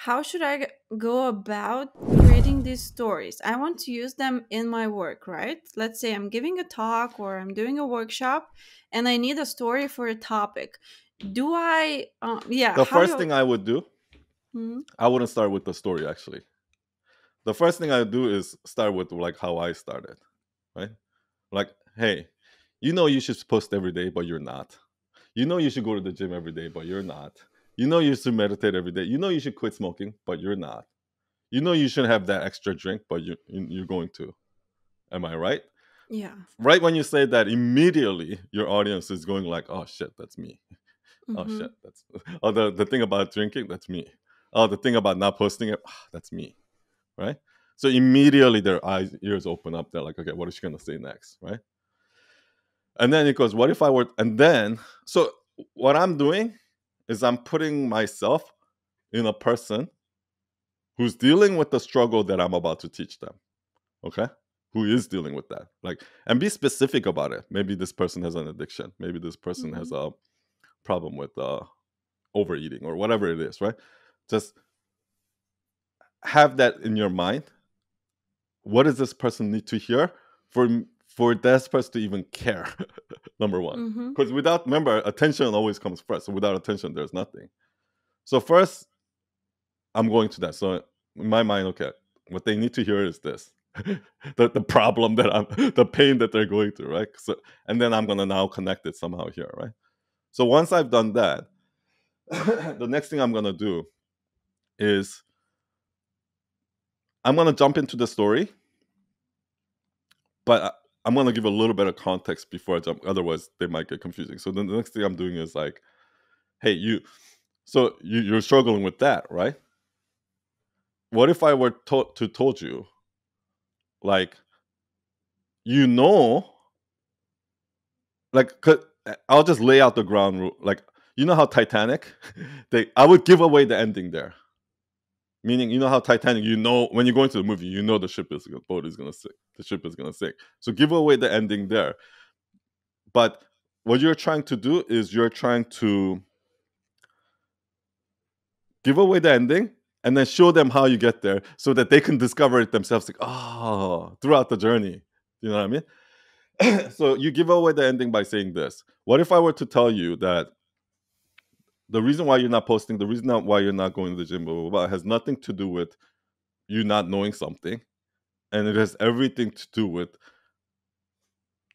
how should I go about creating these stories? I want to use them in my work, right? Let's say I'm giving a talk or I'm doing a workshop and I need a story for a topic. Do I, yeah, The how first do, thing I would do, hmm? I wouldn't start with the story actually. The first thing I would do is start with like how I started, right? Like, hey, you should post every day, but you're not. You should go to the gym every day, but you're not. You should meditate every day. You should quit smoking, but you're not. You shouldn't have that extra drink, but you're going to. Am I right? Yeah. Right when you say that, immediately your audience is going like, "Oh shit, that's me. Oh Mm-hmm. shit, that's oh the thing about drinking, that's me. Oh, the thing about not posting it, that's me." Right? So immediately their ears open up. They're like, "Okay, what is she gonna say next?" Right? And then it goes, "What if I were?" And then so what I'm doing is I'm putting myself in a person who's dealing with the struggle that I'm about to teach them. Okay? Who is dealing with that. Like, and be specific about it. Maybe this person has an addiction. Maybe this person Mm-hmm. has a problem with overeating or whatever it is, right? Just have that in your mind. What does this person need to hear for this person to even care? Number one. Mm-hmm. Because without, remember, attention always comes first. So without attention, there's nothing. So first, I'm going to that. So in my mind, okay, what they need to hear is this. The problem that the pain that they're going through, right? So and then I'm gonna now connect it somehow here, right? So once I've done that, the next thing I'm gonna do is I'm gonna jump into the story, but I'm gonna give a little bit of context before I jump. Otherwise, they might get confusing. So then the next thing I'm doing is like, hey, you're struggling with that, right? What if I were told you, like, you know, like, I'll just lay out the ground rule. Like, you know how Titanic, I would give away the ending there. Meaning, you know how Titanic, when you go into the movie, the boat is gonna sink, the ship is gonna sink. So give away the ending there. But what you're trying to do is you're trying to give away the ending and then show them how you get there so that they can discover it themselves. Like, oh, throughout the journey. You know what I mean? So you give away the ending by saying this. What if I were to tell you that the reason why you're not posting, the reason why you're not going to the gym, blah, blah, blah, has nothing to do with you not knowing something, and it has everything to do with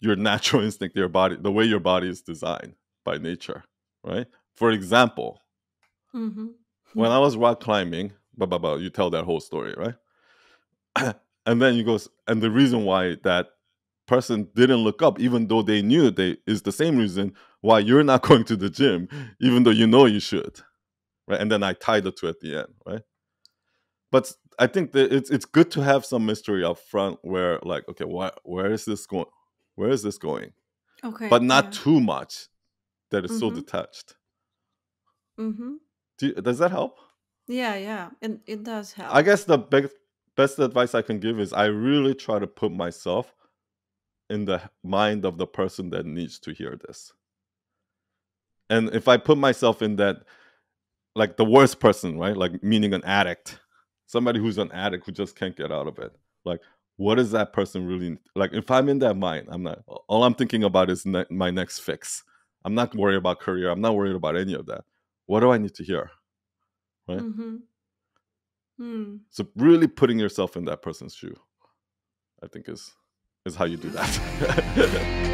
your natural instinct, your body, the way your body is designed by nature, right? For example, Mm-hmm. when I was rock climbing, you tell that whole story, right? And then you go, and the reason why that person didn't look up, even though they knew is the same reason why you're not going to the gym, even though you know you should, right? And then I tied the two at the end, right? But I think that it's good to have some mystery up front, where like, okay, where is this going? Where is this going? Okay. But not Yeah. too much that is so Mm-hmm. detached. Mm-hmm. Does that help? Yeah. Yeah. It does I help. guess the best advice I can give is I really try to put myself in the mind of the person that needs to hear this. And if I put myself in that, like the worst person, right? Like meaning an addict, somebody who's an addict who just can't get out of it. Like, what is that person really like? If I'm in that mind, I'm not. All I'm thinking about is my next fix. I'm not worried about career. I'm not worried about any of that. What do I need to hear, right? Mm-hmm. Hmm. So really putting yourself in that person's shoe, I think is how you do that.